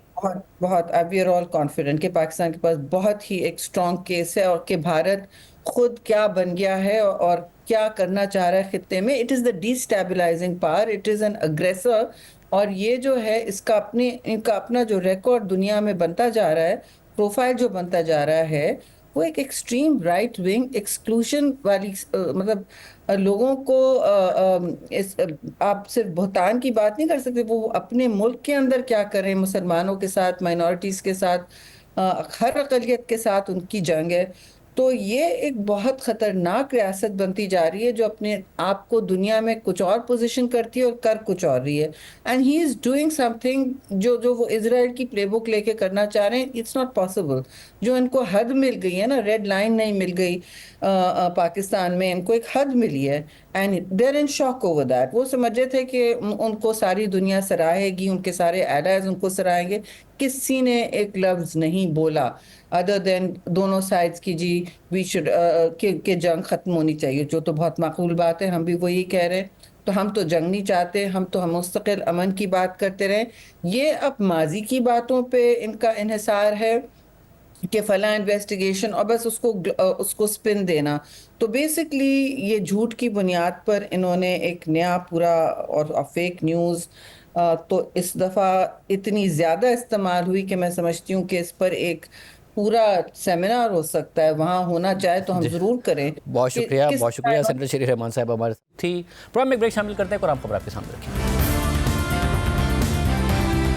बहुत वी आर ऑल कॉन्फिडेंट कि पाकिस्तान के पास बहुत ही एक स्ट्रॉन्ग केस है, और कि भारत खुद क्या बन गया है और क्या करना चाह रहा है खित्ते में। It is the destabilising power, it is an aggressor, और ये जो है इनका अपना जो रिकॉर्ड दुनिया में बनता जा रहा है, प्रोफाइल जो बनता जा रहा है, वो एक एक्सट्रीम राइट विंग एक्सक्लूशन वाली, मतलब लोगों को आप सिर्फ भुगतान की बात नहीं कर सकते, वो अपने मुल्क के अंदर क्या करें, मुसलमानों के साथ, माइनॉरिटीज़ के साथ, हर अक़लियत के साथ उनकी जंग है। तो ये एक बहुत ख़तरनाक रियासत बनती जा रही है जो अपने आप को दुनिया में कुछ और पोजीशन करती है और कर कुछ और रही है। And he is doing something जो वो इजराइल की प्लेबुक लेके करना चाह रहे हैं, इट्स नॉट पॉसिबल। जो इनको हद मिल गई है ना, रेड लाइन नहीं मिल गई पाकिस्तान में, इनको एक हद मिली है, and they're in shock over that. वो समझ रहे थे कि उनको सारी दुनिया सराहेगी, उनके सारे एलाइज उनको सराहेंगे। किसी ने एक लफ्ज़ नहीं बोला अदर देन दोनों साइड्स की जी वी शुड के जंग ख़त्म होनी चाहिए, जो तो बहुत माकूल बात है, हम भी वही कह रहे हैं। तो हम तो जंग नहीं चाहते, हम तो मुस्तकिल अमन की बात करते रहें। ये अब माजी की बातों पे इनका इन्हिसार है कि फला इन्वेस्टिगेशन, और बस उसको स्पिन देना। तो बेसिकली ये झूठ की बुनियाद पर इन्होंने एक नया पूरा और फेक न्यूज़ तो इस दफ़ा इतनी ज़्यादा इस्तेमाल हुई कि मैं समझती हूँ कि इस पर एक पूरा सेमिनार हो सकता है, वहाँ होना चाहे तो हम ज़रूर करें। बहुत शुक्रिया सेनेटर शरीर रहमान साहब हमारे थी। प्रोग्राम में ब्रेक शामिल करते हैं, कुरान खबर आपके सामने रखिए।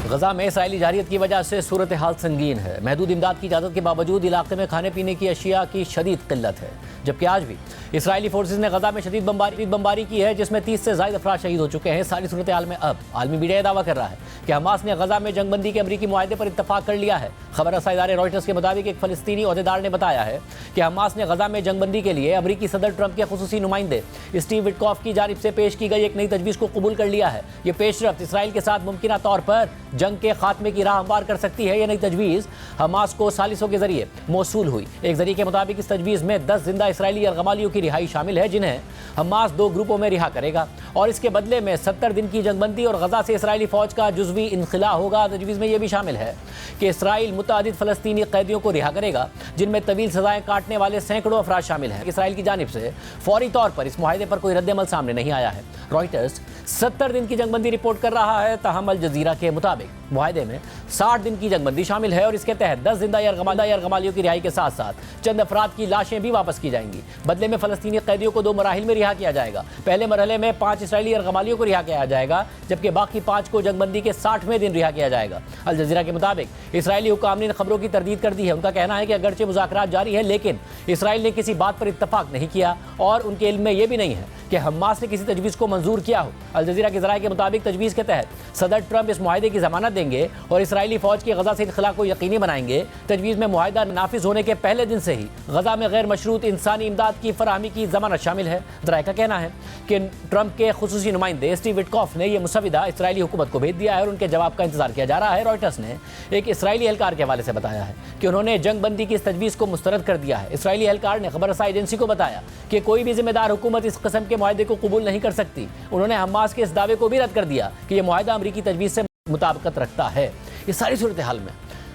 गजा में इसराइली जारियत की वजह से सूरत हाल संगीन है। महदूद इमदाद की इजाज़त के बावजूद इलाके में खाने पीने की अशिया की शदीद किल्लत है, जबकि आज भी इसराइली फोर्सेज ने गजा में शदीद बमबारी की है, जिसमें 30 से ज़ायद अफराद शहीद हो चुके हैं। सारी सूरत हाल में अब आलमी मीडिया दावा कर रहा है कि हमास ने गजा में जंगबंदी के अमरीकी मुआहदे पर इत्तफाक कर लिया है। खबर रसा इदारे रॉयटर्स के मुताबिक एक फ़लस्तीनी अहदेदार ने बताया है कि हमास ने गजा में जंगबंदी के लिए अमरीकी सदर ट्रंप के खुसूसी नुमाइंदे स्टीव विटकॉफ की जानिब से पेश की गई एक नई तजवीज़ को कबूल कर लिया है। ये पेशरफ्त इसराइल के साथ मुमकिन तौर पर जंग के खात्मे की राह हमवार कर सकती है। यह नई तजवीज़ हमास को सालिसों के जरिए मौसूल हुई। एक जरिए के मुताबिक इस तजवीज़ में 10 जिंदा इसराइली अरगमालियों की रिहाई शामिल है, जिन्हें हमास 2 ग्रुपों में रिहा करेगा, और इसके बदले में 70 दिन की जंगबंदी और गजा से इसराइली फौज का जुज़वी इनखिला होगा। तजवीज़ में यह भी शामिल है कि इसराइल मुतअद्दिद फ़लस्तीनी कैदियों को रिहा करेगा, जिनमें तवील सजाएं काटने वाले सैकड़ों अफराद शामिल हैं। इसराइल की जानिब से फौरी तौर पर इस मुआहदे पर कोई रद्द-ए-अमल सामने नहीं आया है। रॉयटर्स 70 दिन की जंगबंदी रिपोर्ट कर रहा है, ताहम अल जज़ीरा के मुताबिक मुआहदे में 60 दिन की जंगबंदी शामिल है, और इसके तहत 10 जिंदा अरगमालियों की रिहाई के साथ साथ चंद अफराद की लाशें भी वापस की जाएंगी। बदले में फ़लस्तीनी कैदियों को 2 मराहिल में रिहा किया जाएगा। पहले मरहले में 5 इसराइली अरगमालियों को रिहा किया जाएगा, जबकि बाकी 5 को जंगबंदी के 60वें दिन रिहा किया जाएगा। अल जज़ीरा के मुताबिक इसराइली हुक्काम ने खबरों की तरदीद कर दी है। उनका कहना है कि अगरचे मुज़ाकरात जारी है, लेकिन इसराइल ने किसी बात पर इत्तफाक नहीं किया, और उनके इल्म में यह भी नहीं है कि हमास ने किसी तजवीज़ को मंजूर किया हो। अल जज़ीरा के ज़राए के मुताबिक तजवीज़ के तहत सदर ट्रंप इस मुआहदे की ज़मानत रोकेंगे और इसराइली फौज की गजा से इनखला को यकीनी बनाएंगे। तजवीज़ में मुआहिदा नाफिज होने के पहले दिन से ही गजा में गैर मशरूत इंसानी इमदाद की फराहमी की जमानत शामिल है। ज़राए का कहना है कि ट्रंप के खुसूसी नुमाइंदे स्टीव विटकॉफ ने यह मुसविदा इसराइली हुकूमत को भेज दिया है और उनके जवाब का इंतजार किया जा रहा है। रॉयटर्स ने एक इसराइली एहलकार के हवाले से बताया है कि उन्होंने जंगबंदी की इस तजवीज़ को मुस्तरद कर दिया है। इसराइली एहलकार ने खबर रसाई एजेंसी को बताया कि कोई भी जिम्मेदार हुकूमत इस किस्म के मुआहदे को कबूल नहीं कर सकती। उन्होंने हमास के इस दावे को भी रद्द कर दिया कि यह मुआहदा अमरीकी तजवीज़ से मुताबिकत रखता है। इस सारी सूरत हाल में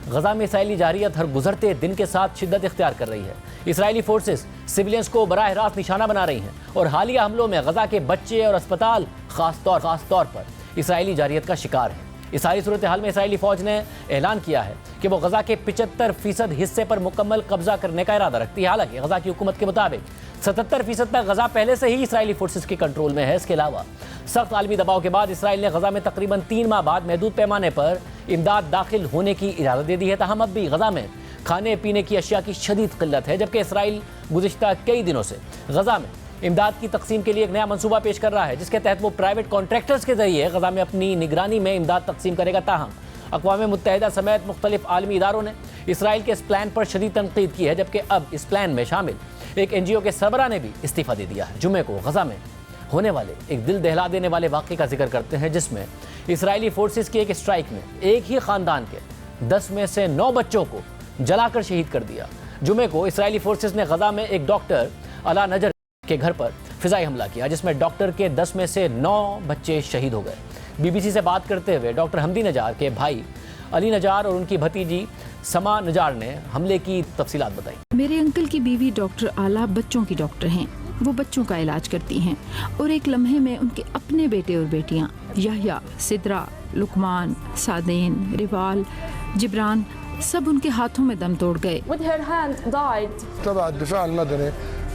गजा में इसराइली जारियत हर गुजरते दिन के साथ शिद्दत इख्तियार कर रही है। इसराइली फोर्सेस सिविलियंस को बराह रास्त निशाना बना रही हैं और हालिया हमलों में गजा के बच्चे और अस्पताल खास तौर पर इसराइली जारियत का शिकार है। इस सारी सूरत हाल में इसराइली फौज ने ऐलान किया है कि वो गजा के 75% हिस्से पर मुकम्मल कब्जा करने का इरादा रखती है। हालांकि गजा की हुकूमत के मुताबिक 77% तक गजा पहले से ही इसराइली फोर्सेस के कंट्रोल में है। इसके अलावा सख्त आलमी दबाव के बाद इसराइल ने गजा में तकरीबन 3 माह बाद महदूद पैमाने पर इमदाद दाखिल होने की इजाज़त दे दी है। ताहम अब भी गजा में खाने पीने की अशिया की शदीद किल्लत है, जबकि इसराइल गुज़िश्ता कई दिनों से गजा में इमदाद की तकसीम के लिए एक नया मंसूबा पेश कर रहा है, जिसके तहत वो प्राइवेट कॉन्ट्रैक्टर्स के जरिए गजा में अपनी निगरानी में इमदाद तकसीम करेगा। ताहम अक़वाम मुत्तहिदा समेत मुख्तलिफ आलमी इदारों ने इसराइल के इस प्लान पर शदीद तनकीद की है, जबकि अब इस प्लान में शामिल एक NGO के सरबरा ने भी इस्तीफ़ा दे दिया है। जुमे को गजा में होने वाले एक दिल दहला देने वाले वाक़े का जिक्र करते हैं, जिसमें इसराइली फोर्सेस की एक स्ट्राइक में एक ही ख़ानदान के 10 में से 9 बच्चों को जलाकर शहीद कर दिया। जुमे को इसराइली फोर्सेस ने गजा में एक डॉक्टर अला नजर के घर पर फिजाई हमला किया, जिसमें डॉक्टर के 10 में से 9 बच्चे शहीद हो गए। BBC से बात करते हुए डॉक्टर हमदी नजार के भाई अली नजार और उनकी भतीजी समा नजार ने हमले की तफसीलात बताई। मेरे अंकल की बीवी डॉक्टर आला बच्चों की डॉक्टर हैं। वो बच्चों का इलाज करती हैं और एक लम्हे में उनके अपने बेटे और बेटियां याह्या, सिद्रा, लुकमान, सादेन, रिवाल, जिब्रान सब उनके हाथों में दम तोड़ गए।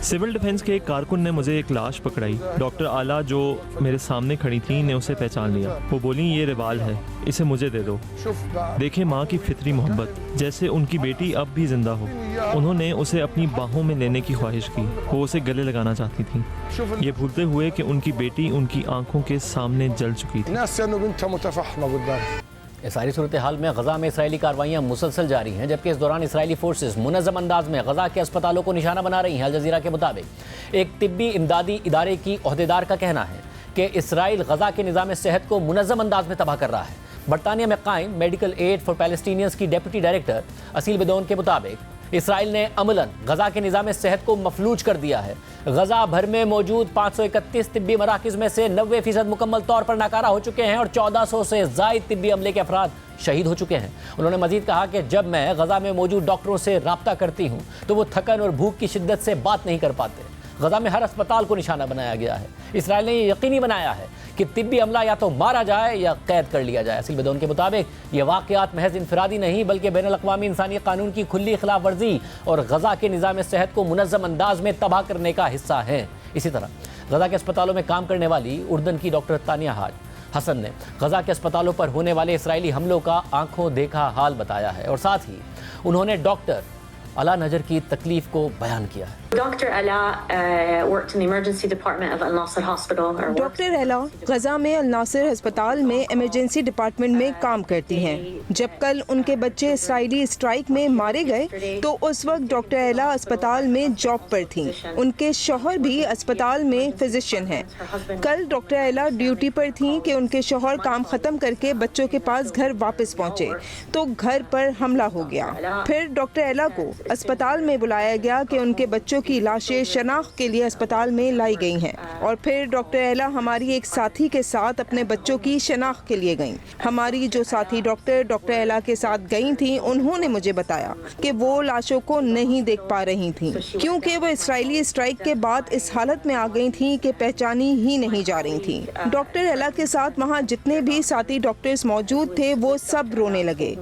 सिविल डिफेंस के एक कारकुन ने मुझे एक लाश पकड़ाई। डॉक्टर आला जो मेरे सामने खड़ी थी ने उसे पहचान लिया। वो बोली, ये रिवाल है, इसे मुझे दे दो। देखे माँ की फितरी मोहब्बत, जैसे उनकी बेटी अब भी जिंदा हो। उन्होंने उसे अपनी बाहों में लेने की ख्वाहिश की। वो उसे गले लगाना चाहती थी, ये भूलते हुए कि उनकी बेटी उनकी आंखों के सामने जल चुकी थी। इस सारी सूरत हाल में गजा में इसराइली कार्रवाइयाँ मुसलसल जारी हैं, जबकि इस दौरान इसराइली फोर्सेस मुनज़्ज़म अंदाज में गजा के अस्पतालों को निशाना बना रही हैं। अल जज़ीरा के मुताबिक एक तिब्बी इमदादी इदारे की ओहदेदार का कहना है कि इसराइल गजा के निज़ाम सेहत को मुनज़्ज़म अंदाज में तबाह कर रहा है। बरतानिया में कायम मेडिकल एड फॉर पैलेस्टीनियंस की डेप्यूटी डायरेक्टर असील बेदौन के मुताबिक इसराइल ने अमलन गजा के निज़ाम सेहत को मफलूज कर दिया है। गजा भर में मौजूद 531 तिब्बी मराकिज़ में से 90% मुकम्मल तौर पर नाकारा हो चुके हैं और 1400 से ज़ायद तिब्बी अमले के अफराद शहीद हो चुके हैं। उन्होंने मजीद कहा कि जब मैं गजा में मौजूद डॉक्टरों से रब्ता करती हूँ तो वो थकन और भूख की शिद्दत से बात नहीं कर पाते। गजा में हर अस्पताल को निशाना बनाया गया है। इसराइल ने यह यकीनी बनाया है कि तिब्बी अमला या तो मारा जाए या कैद कर लिया जाए। असील बेदौन के मुताबिक ये वाक़यात महज इनफरादी नहीं बल्कि बैनुल-अक़वामी इंसानी कानून की खुली खिलाफ वर्जी और गजा के निज़ाम सेहत को मुनज़्ज़म अंदाज में तबाह करने का हिस्सा है। इसी तरह गजा के अस्पतालों में काम करने वाली उर्दन की डॉक्टर तानिया हाज हसन ने गजा के अस्पतालों पर होने वाले इसराइली हमलों का आंखों देखा हाल बताया है और साथ ही उन्होंने डॉक्टर अला नजर की तकलीफ को बयान किया है। डॉक्टर अला गजा में अल नासिर अस्पताल में इमरजेंसी डिपार्टमेंट में काम करती हैं। जब कल उनके बच्चे इसराइली स्ट्राइक में मारे गए तो उस वक्त डॉक्टर अला अस्पताल में जॉब पर थीं। उनके शौहर भी अस्पताल में फिजिशियन हैं। कल डॉक्टर अला ड्यूटी पर थीं कि उनके शौहर काम खत्म करके बच्चों के पास घर वापस पहुंचे तो घर पर हमला हो गया। फिर डॉक्टर अला को अस्पताल में बुलाया गया कि उनके बच्चों की लाशें शनाख्त के लिए अस्पताल में लाई गई हैं और फिर डॉक्टर एला हमारी एक साथी के साथ अपने बच्चों की शनाख्त के लिए गईं। हमारी जो साथी डॉक्टर एला के साथ गई थी उन्होंने मुझे बताया कि वो लाशों को नहीं देख पा रही थी क्योंकि वो इसराइली स्ट्राइक के बाद इस हालत में आ गई थी कि पहचानी ही नहीं जा रही थी। डॉक्टर एला के साथ वहाँ जितने भी साथी डॉक्टर्स मौजूद थे वो सब रोने लगे।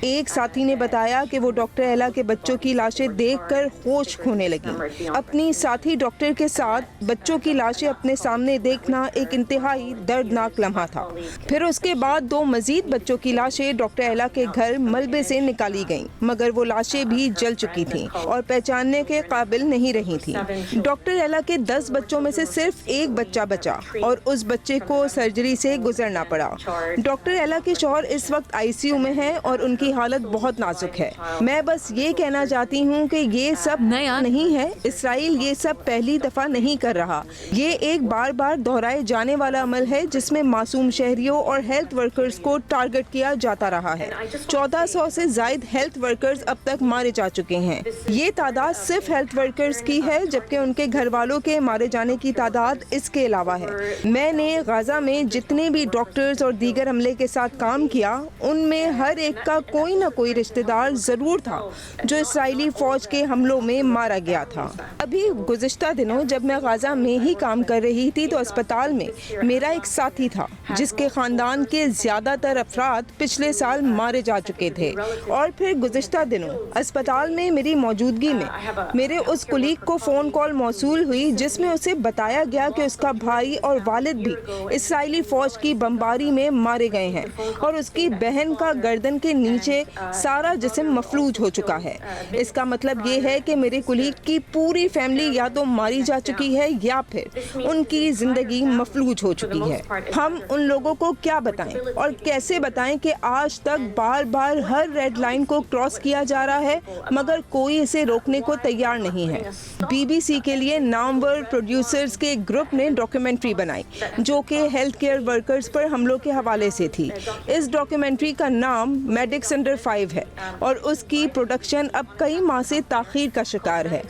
एक साथी ने बताया कि वो डॉक्टर एला के बच्चों की लाशें देखकर होश खोने लगी। अपनी साथी डॉक्टर के साथ बच्चों की लाशें अपने सामने देखना एक इंतहाई दर्दनाक लम्हा था। फिर उसके बाद 2 मजीद बच्चों की लाशें डॉक्टर एला के घर मलबे से निकाली गईं, मगर वो लाशें भी जल चुकी थीं और पहचानने के काबिल नहीं रही थीं। डॉक्टर एला के 10 बच्चों में से सिर्फ एक बच्चा बचा और उस बच्चे को सर्जरी से गुजरना पड़ा। डॉक्टर एला के शौहर इस वक्त आईसीयू में हैं और उनकी हालत बहुत नाजुक है। मैं बस ये कहना चाहती हूँ कि ये सब नया नहीं है। इसराइल ये सब पहली दफा नहीं कर रहा। ये एक बार बार दोहराए जाने वाला अमल है जिसमें मासूम शहरियों और हेल्थ वर्कर्स को टारगेट किया जाता रहा है। 1400 से ज्यादा हेल्थ वर्कर्स अब तक मारे जा चुके हैं। ये तादाद सिर्फ हेल्थ वर्कर्स की है, जबकि उनके घर वालों के मारे जाने की तादाद इसके अलावा है। मैंने गाजा में जितने भी डॉक्टर्स और दीगर अमले के साथ काम किया, उनमें हर एक का कोई न कोई रिश्तेदार जरूर था जो इसराइली फौज के हमलों में मारा गया था। अभी गुज़िश्ता दिनों जब मैं गाजा में ही काम कर रही थी तो अस्पताल में मेरा एक साथी था जिसके खानदान के ज्यादातर अफराद पिछले साल मारे जा चुके थे। और फिर गुज़िश्ता दिनों अस्पताल में मेरी मौजूदगी में मेरे उस कुलीग को फ़ोन कॉल मौसूल हुई जिसमें उसे बताया गया कि उसका भाई और वालिद भी इसराइली फौज की बमबारी में मारे गए हैं और उसकी बहन का गर्दन के नीचे सारा जिस्म मफलूज हो चुका है। इसका मतलब ये है कि मेरे कुलीग की पूरी फैमिली या तो मारी जा चुकी है या फिर उनकी जिंदगी मफलूज हो चुकी है। हम उन लोगों को क्या बताएं और कैसे बताएं कि आज तक बार बार हर रेड लाइन को क्रॉस किया जा रहा है मगर कोई इसे रोकने को तैयार नहीं है। BBC के लिए नामवर प्रोड्यूसर्स के एक ग्रुप ने डॉक्यूमेंट्री बनाई जो कि हेल्थ केयर वर्कर्स पर हमलों के हवाले से थी। इस डॉक्यूमेंट्री का नाम मेडिक्स अंडर 5 है और उसकी प्रोडक्शन अब कई माह से ताखीर का शिकार है।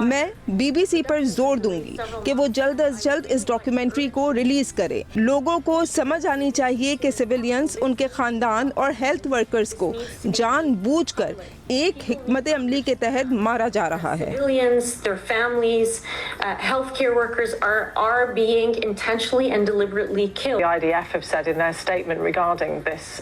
मैं BBC पर जोर दूंगी कि वो जल्द अज जल्द इस डॉक्यूमेंट्री को रिलीज करे। लोगों को समझ आनी चाहिए कि सिविलियंस, उनके खानदान और हेल्थ वर्कर्स को जानबूझकर एक हिकमत अमली के तहत मारा जा रहा है। Their families, healthcare workers are being intentionally and deliberately killed. The IDF have said in their statement regarding this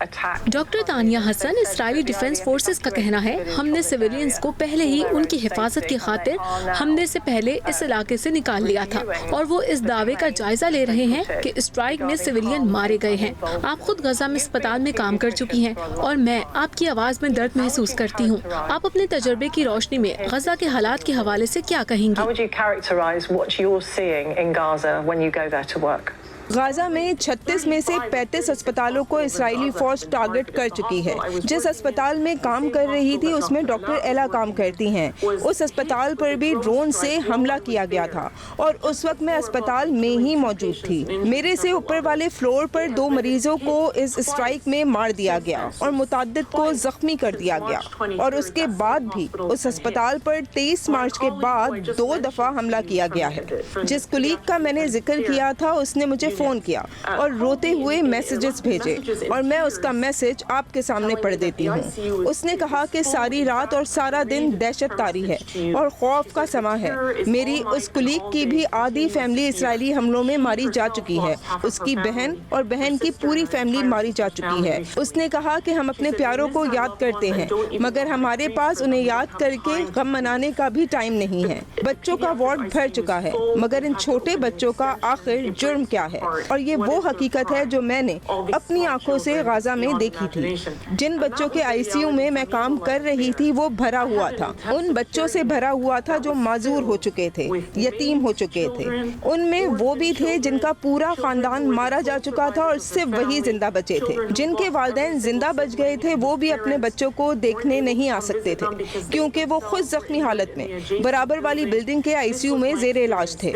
attack. Doctor Tania Hasan, Israeli defence forces का कहना है, हमने सिविलियंस को पहले ही उनकी हिफाजत की खातिर हमले से पहले इस इलाके से निकाल लिया था और वो इस दावे का जायजा ले रहे हैं कि स्ट्राइक में सिविलियन मारे गए हैं। आप खुद गजा में अस्पताल में काम कर चुकी हैं और मैं आपकी आवाज़ में दर्द महसूस करती हूँ। आप अपने तजर्बे की रोशनी में गजा के हालात के हवाले से क्या कहेंगी? How would you characterize what you're seeing in Gaza when you go there to work? Gaza में 36 में से 35 अस्पतालों को इसराइली फौज टारगेट कर चुकी है। जिस अस्पताल में काम कर रही थी उसमें डॉक्टर एला काम करती हैं। उस अस्पताल पर भी ड्रोन से हमला किया गया था और उस वक्त मैं अस्पताल में ही मौजूद थी। मेरे से ऊपर वाले फ्लोर पर 2 मरीजों को इस स्ट्राइक में मार दिया गया और मुतअद्दिद को जख्मी कर दिया गया और उसके बाद भी उस अस्पताल पर 23 मार्च के बाद 2 दफा हमला किया गया है। जिस कुलीग का मैंने जिक्र किया था उसने मुझे फोन किया और रोते हुए मैसेजेस भेजे और मैं उसका मैसेज आपके सामने पढ़ देती हूँ। उसने कहा कि सारी रात और सारा दिन दहशत तारी है और खौफ का समा है। मेरी उस कुलीग की भी आधी फैमिली इसराइली हमलों में मारी जा चुकी है। उसकी बहन और बहन की पूरी फैमिली मारी जा चुकी है। उसने कहा कि हम अपने प्यारों को याद करते हैं मगर हमारे पास उन्हें याद करके गम मनाने का भी टाइम नहीं है। बच्चों का वार्ड भर चुका है मगर इन छोटे बच्चों का आखिर जुर्म क्या है? और ये वो हकीकत है जो मैंने अपनी आंखों से गाजा में देखी थी। जिन बच्चों के आईसीयू में मैं काम कर रही थी वो भरा हुआ था। उन बच्चों से भरा हुआ था जो माजूर हो चुके थे, यतीम हो चुके थे। उनमें वो भी थे जिनका पूरा खानदान मारा जा चुका था और सिर्फ वही जिंदा बचे थे। जिनके वालिदैन जिंदा बच गए थे वो भी अपने बच्चों को देखने नहीं आ सकते थे क्योंकि वो खुद जख्मी हालत में बराबर वाली बिल्डिंग के आईसीयू में जेर इलाज थे।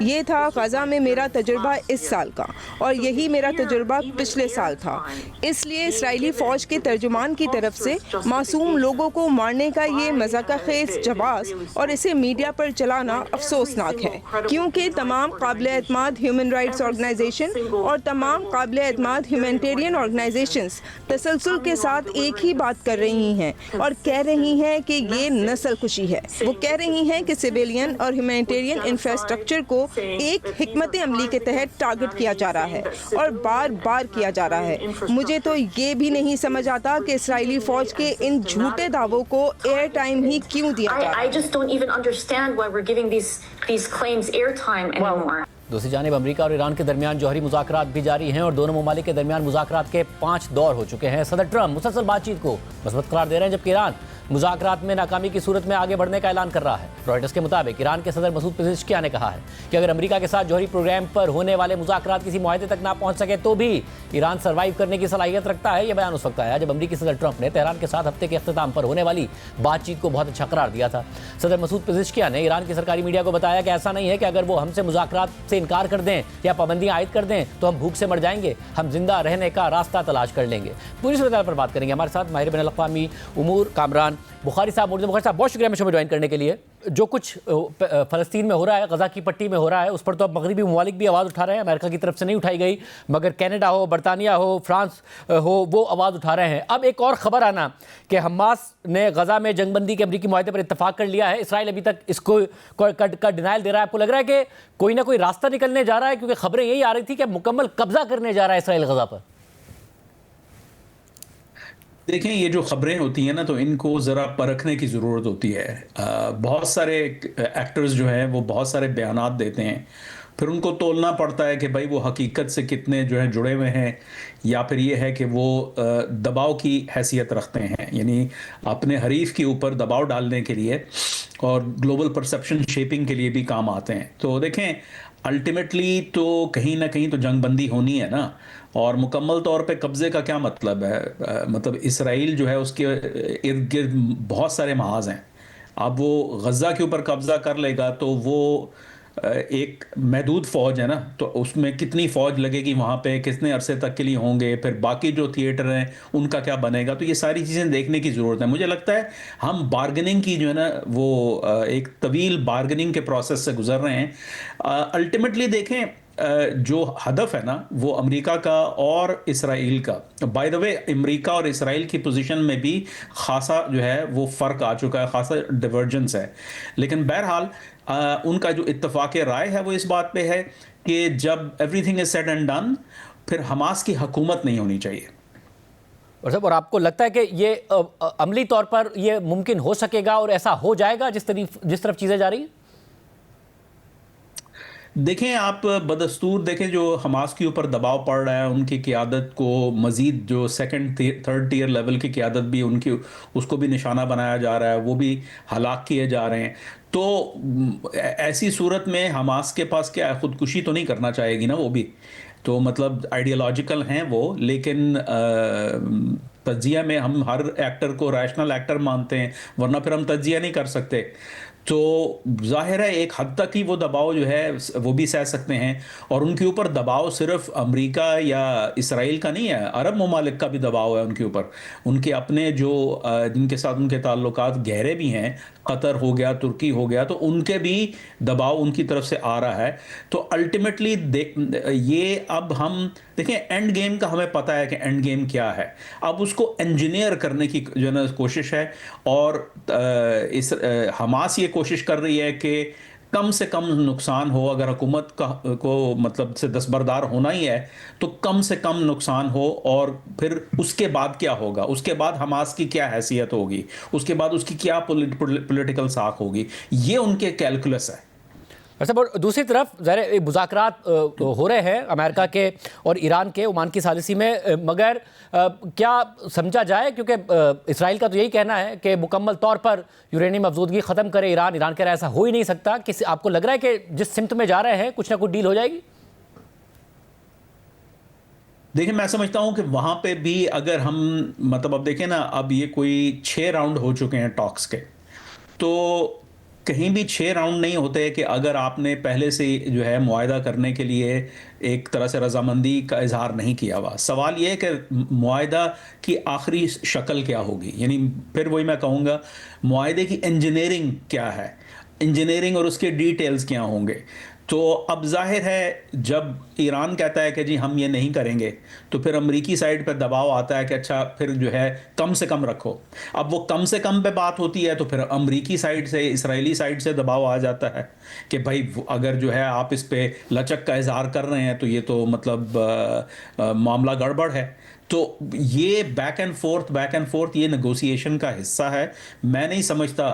ये था गाजा में मेरा तजुर्बा इस साल का और यही मेरा तजुर्बा पिछले साल था। इसलिए इस्राएली फौज के तर्जुमान की तरफ से मासूम लोगों को मारने का ये मज़ाक़खेज़ जवाब और इसे मीडिया पर चलाना अफसोसनाक है क्योंकि तमाम काबिल-ए-एतमाद ह्यूमन राइट्स ऑर्गेनाइजेशन और तमाम काबिल-ए-एतमाद ह्यूमैनिटेरियन ऑर्गेनाइजेशंस तसलसल के साथ एक ही बात कर रही हैं और कह रही हैं कि ये नस्ल खुशी है। वो कह रही हैं कि सिविलियन और ह्यूमैनिटेरियन इंफ्रास्ट्रक्चर को एक हिकमत अमली के तहत टारगेट टारगेट किया जा रहा है और बार बार किया जा रहा है। मुझे तो ये भी नहीं समझ आता कि इस्राएली फौज के इन झूठे दावों को एयर टाइम ही क्यों दिया जा रहा है। I just don't even understand why we're giving these claims airtime anymore. दूसरी जानिब अमेरिका और ईरान के दरमियान जौहरी मुज़ाकरात भी जारी हैं और दोनों ममालिक के दरमियान मुज़ाकरात के 5 दौर हो चुके हैं। सदर ट्रंप मुसलसल बातचीत को मज़बूत करार दे रहे हैं, जबकि ईरान मुज़ाकरात में नाकामी की सूरत में आगे बढ़ने का ऐलान कर रहा है। रॉयटर्स के मुताबिक ईरान के सदर मसूद पेज़ेश्कियान ने कहा है कि अगर अमेरिका के साथ जौहरी प्रोग्राम पर होने वाले मुज़ाकरात किसी मुआहदे तक ना पहुंच सके तो भी ईरान सर्वाइव करने की सलाहियत रखता है। यह बयान उस वक्त आया जब अमेरिकी सदर ट्रंप ने तेहरान के साथ हफ्ते के अख्ताम पर होने वाली बातचीत को बहुत अच्छा करार दिया था। सदर मसूद पेज़ेश्कियान ने ईरान की सरकारी मीडिया को बताया कि ऐसा नहीं है कि अगर वो हमसे मुज़ाकरात से इनकार कर दें या पाबंदियां आयद कर दें तो हम भूख से मर जाएंगे, हम जिंदा रहने का रास्ता तलाश कर लेंगे। पूरी सूरत पर बात करेंगे। हमारे साथ माहिर बैनुल-अक़वामी उमूर कामरान बुखारी साहब। बुखारी साहब, बहुत शुक्रिया हमें शो में ज्वाइन करने के लिए। जो कुछ फ़लस्तीन में हो रहा है, गज़ा की पट्टी में हो रहा है, उस पर तो अब मगरबी ममालिक भी आवाज़ उठा रहे हैं। अमेरिका की तरफ से नहीं उठाई गई, मगर कनाडा हो, बरतानिया हो, फ्रांस हो, वो आवाज़ उठा रहे हैं। अब एक और ख़बर आना कि हमास ने गज़ा में जंगबंदी के अमरीकी मुआहदे पर इत्तफाक कर लिया है। इसराइल अभी तक इसको का डिनाइल दे रहा है। आपको लग रहा है कि कोई ना कोई रास्ता निकलने जा रहा है? क्योंकि खबरें यही आ रही थी कि मुकम्मल कब्जा करने जा रहा है इसराइल गज़ा पर। देखें, ये जो खबरें होती हैं ना, तो इनको ज़रा परखने की ज़रूरत होती है। बहुत सारे एक्टर्स जो हैं वो बहुत सारे बयानात देते हैं, फिर उनको तोलना पड़ता है कि भाई वो हकीकत से कितने जो है जुड़े हुए हैं, या फिर ये है कि वो दबाव की हैसियत रखते हैं, यानी अपने हरीफ के ऊपर दबाव डालने के लिए और ग्लोबल परसेप्शन शेपिंग के लिए भी काम आते हैं। तो देखें, अल्टीमेटली तो कहीं ना कहीं तो जंगबंदी होनी है ना, और मुकम्मल तौर पे कब्ज़े का क्या मतलब है? मतलब इसराइल जो है उसके इर्द गिर्द बहुत सारे महाज हैं। अब वो गज़ा के ऊपर कब्ज़ा कर लेगा तो वो एक महदूद फ़ौज है ना, तो उसमें कितनी फ़ौज लगेगी वहाँ पे, कितने अरसे तक के लिए होंगे, फिर बाकी जो थिएटर हैं उनका क्या बनेगा? तो ये सारी चीज़ें देखने की ज़रूरत है। मुझे लगता है हम बार्गेनिंग की जो है ना वो एक तवील बार्गेनिंग के प्रोसेस से गुजर रहे हैं। अल्टीमेटली देखें, जो हदफ है ना वो अमेरिका का और इसराइल का, बाय द वे अमेरिका और इसराइल की पोजीशन में भी खासा जो है वो फ़र्क आ चुका है, खासा डिवर्जेंस है। लेकिन बहरहाल उनका जो इत्तफाक राय है वो इस बात पे है कि जब everything is said and done, फिर हमास की हुकूमत नहीं होनी चाहिए। और आपको लगता है कि ये अमली तौर पर ये मुमकिन हो सकेगा और ऐसा हो जाएगा जिस तरफ चीज़ें जा रही हैं? देखें, आप बदस्तूर देखें जो हमास के ऊपर दबाव पड़ रहा है, उनकी क़ियादत को मज़ीद जो सेकंड थर्ड टियर लेवल की क़ियादत भी उनकी, उसको भी निशाना बनाया जा रहा है, वो भी हलाक किए जा रहे हैं। तो ऐसी सूरत में हमास के पास क्या है, ख़ुदकुशी तो नहीं करना चाहेगी ना वो भी, तो मतलब आइडियोलॉजिकल हैं वो, लेकिन तज्जिया में हम हर एक्टर को रैशनल एक्टर मानते हैं, वरना फिर हम तज्जिया नहीं कर सकते। तो जाहिर है एक हद तक ही वो दबाव जो है वो भी सह सकते हैं, और उनके ऊपर दबाव सिर्फ अमेरिका या इसराइल का नहीं है, अरब ममालिक का भी दबाव है उनके ऊपर। उनके अपने जो जिनके साथ उनके ताल्लुकात गहरे भी हैं, कतर हो गया, तुर्की हो गया, तो उनके भी दबाव उनकी तरफ से आ रहा है। तो अल्टीमेटली ये अब हम देखें, एंड गेम का हमें पता है कि एंड गेम क्या है, अब उसको इंजीनियर करने की जो है ना कोशिश है, और हमास ये कोशिश कर रही है कि कम से कम नुकसान हो। अगर हुकूमत को मतलब से दस्तबरदार होना ही है तो कम से कम नुकसान हो, और फिर उसके बाद क्या होगा, उसके बाद हमास की क्या हैसियत होगी, उसके बाद उसकी क्या पॉलिटिकल साख होगी, ये उनके कैलकुलस है। अच्छा, पर दूसरी तरफ ज़ाहिर मुज़ाकरात हो रहे हैं अमेरिका के और ईरान के ओमान की सालिसी में, मगर क्या समझा जाए, क्योंकि इसराइल का तो यही कहना है कि मुकम्मल तौर पर यूरेनियम अफजूदगी ख़त्म करे ईरान कह रहा है ऐसा हो ही नहीं सकता। किसी आपको लग रहा है कि जिस सिमत में जा रहे हैं कुछ ना कुछ डील हो जाएगी? देखिए, मैं समझता हूं कि वहां पे भी अगर हम मतलब अब देखें ना, अब ये कोई 6 राउंड हो चुके हैं टॉक्स के, तो कहीं भी 6 राउंड नहीं होते कि अगर आपने पहले से जो है मुआहदा करने के लिए एक तरह से रजामंदी का इजहार नहीं किया हुआ। सवाल ये है कि मुआहदा की आखिरी शक्ल क्या होगी, यानी फिर वही मैं कहूँगा मुआहदे की इंजीनियरिंग क्या है, इंजीनियरिंग और उसके डिटेल्स क्या होंगे। तो अब जाहिर है जब ईरान कहता है कि जी हम ये नहीं करेंगे, तो फिर अमेरिकी साइड पर दबाव आता है कि अच्छा फिर जो है कम से कम रखो। अब वो कम से कम पे बात होती है तो फिर अमेरिकी साइड से, इसराइली साइड से दबाव आ जाता है कि भाई अगर जो है आप इस पे लचक का इजहार कर रहे हैं तो ये तो मतलब मामला गड़बड़ है। तो ये बैक एंड फोर्थ ये नेगोशिएशन का हिस्सा है। मैं नहीं समझता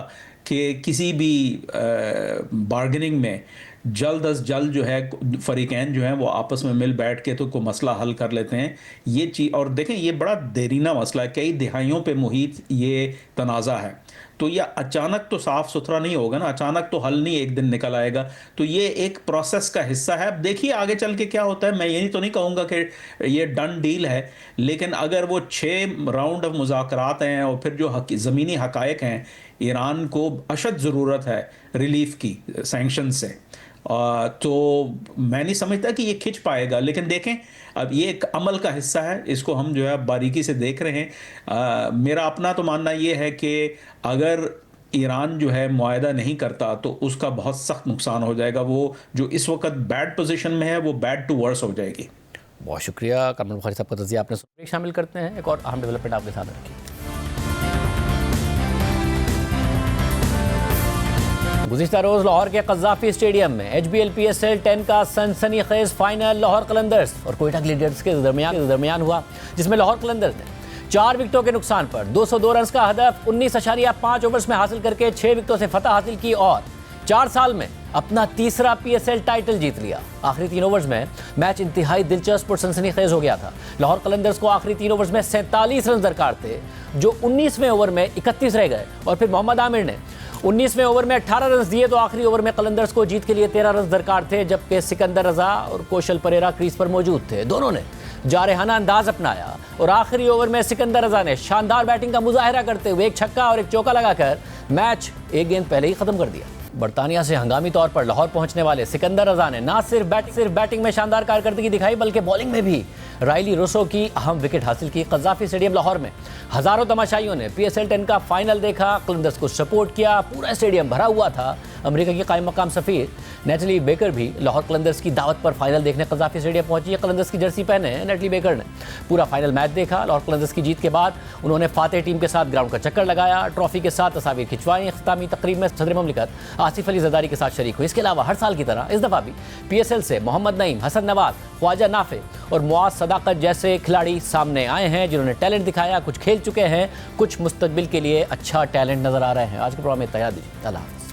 कि किसी भी बार्गेनिंग में जल्द अज जल्द जो है फरीकैन जो हैं वो आपस में मिल बैठ के तो कोई मसला हल कर लेते हैं ये चीज़। और देखें ये बड़ा देरीना मसला है, कई दिहाइयों पे मुहित ये तनाज़ा है, तो ये अचानक तो साफ़ सुथरा नहीं होगा ना, अचानक तो हल नहीं एक दिन निकल आएगा। तो ये एक प्रोसेस का हिस्सा है। अब देखिए आगे चल के क्या होता है। मैं ये तो नहीं कहूँगा कि ये डन डील है, लेकिन अगर वो 6 राउंड ऑफ मुज़ाकरात हैं और फिर जो ज़मीनी हक़ाइक़ हैं, ईरान को अशद ज़रूरत है रिलीफ की सैंक्शन से, तो मैं नहीं समझता कि ये खिंच पाएगा। लेकिन देखें अब ये एक अमल का हिस्सा है, इसको हम जो है बारीकी से देख रहे हैं। मेरा अपना तो मानना ये है कि अगर ईरान जो है मुआहदा नहीं करता तो उसका बहुत सख्त नुकसान हो जाएगा। वो जो इस वक्त बैड पोजीशन में है वो बैड टू वर्स हो जाएगी। बहुत शुक्रिया कामरुन बुखारी साहब का तज़िया आपने सुना। शामिल करते हैं एक और अहम डेवलपमेंट आपके साथ रखी। गुज़िश्ता रोज़ लाहौर के कज़ाफ़ी स्टेडियम में HBL PSL 10 का सनसनीखेज़ फाइनल लाहौर कलंदर्स और कोयटा ग्लेडिएटर्स के दरमियान हुआ, जिसमें लाहौर कलंदर्स ने 4 विकेटों के नुकसान पर 202 रन का हदफ 19.5 ओवर्स में हासिल करके 6 विकेटों से फतह हासिल की और 4 साल में अपना तीसरा PSL टाइटल जीत लिया। आखिरी 3 ओवर्स में मैच इंतहाई दिलचस्प और सनसनीखेज़ हो गया था। लाहौर कलंदर्स को आखिरी 3 ओवर्स में 47 रन दरकार थे, जो 19वें ओवर में 31 रह गए और फिर मोहम्मद आमिर ने 19वें ओवर में 18 रन दिए, तो आखिरी ओवर में कलंदर्स को जीत के लिए 13 रन दरकार थे, जबकि सिकंदर रजा और कौशल परेरा क्रीज पर मौजूद थे। दोनों ने जारहाना अंदाज अपनाया और आखिरी ओवर में सिकंदर रजा ने शानदार बैटिंग का मुजाहिरा करते हुए एक छक्का और एक चौका लगाकर मैच एक गेंद पहले ही खत्म कर दिया। बरतानिया से हंगामी तौर पर लाहौर पहुंचने वाले सिकंदर रजा ने न सिर्फ बैटिंग में शानदार कारकर्दगी दिखाई, बल्कि बॉलिंग में भी राइली रोसो की अहम विकेट हासिल की। कज़ाफ़ी स्टेडियम लाहौर में हज़ारों तमाशाइयों ने PSL 10 का फाइनल देखा, कलंदर्स को सपोर्ट किया, पूरा स्टेडियम भरा हुआ था। अमेरिका की कायम मकाम सफ़ीर नेटली बेकर भी लाहौर कलंदर्स की दावत पर फाइनल देखने कज़ाफ़ी स्टेडियम पहुंची है। कलंदर्स की जर्सी पहने नेटली बेकर ने पूरा फाइनल मैच देखा। लाहौर कलंदर्स की जीत के बाद उन्होंने फातेह टीम के साथ ग्राउंड का चक्कर लगाया, ट्रॉफी के साथ तस्वीर खिंचवाई। इख्तितामी तकरीब में सदर ममलिकत आसिफ अली ज़रदारी के साथ शरीक हुई। इसके अलावा हर साल की तरह इस दफ़ा भी PSL से मोहम्मद नईम, हसन नवाज, ख्वाजा नाफे और मुआज सदाकत जैसे खिलाड़ी सामने आए हैं, जिन्होंने टैलेंट दिखाया। कुछ खेल चुके हैं, कुछ मुस्तकबिल के लिए अच्छा टैलेंट नजर आ रहे हैं। आज के प्रोग्राम में इत्तेफाक दीजिए। अल्लाह हाफ़िज़।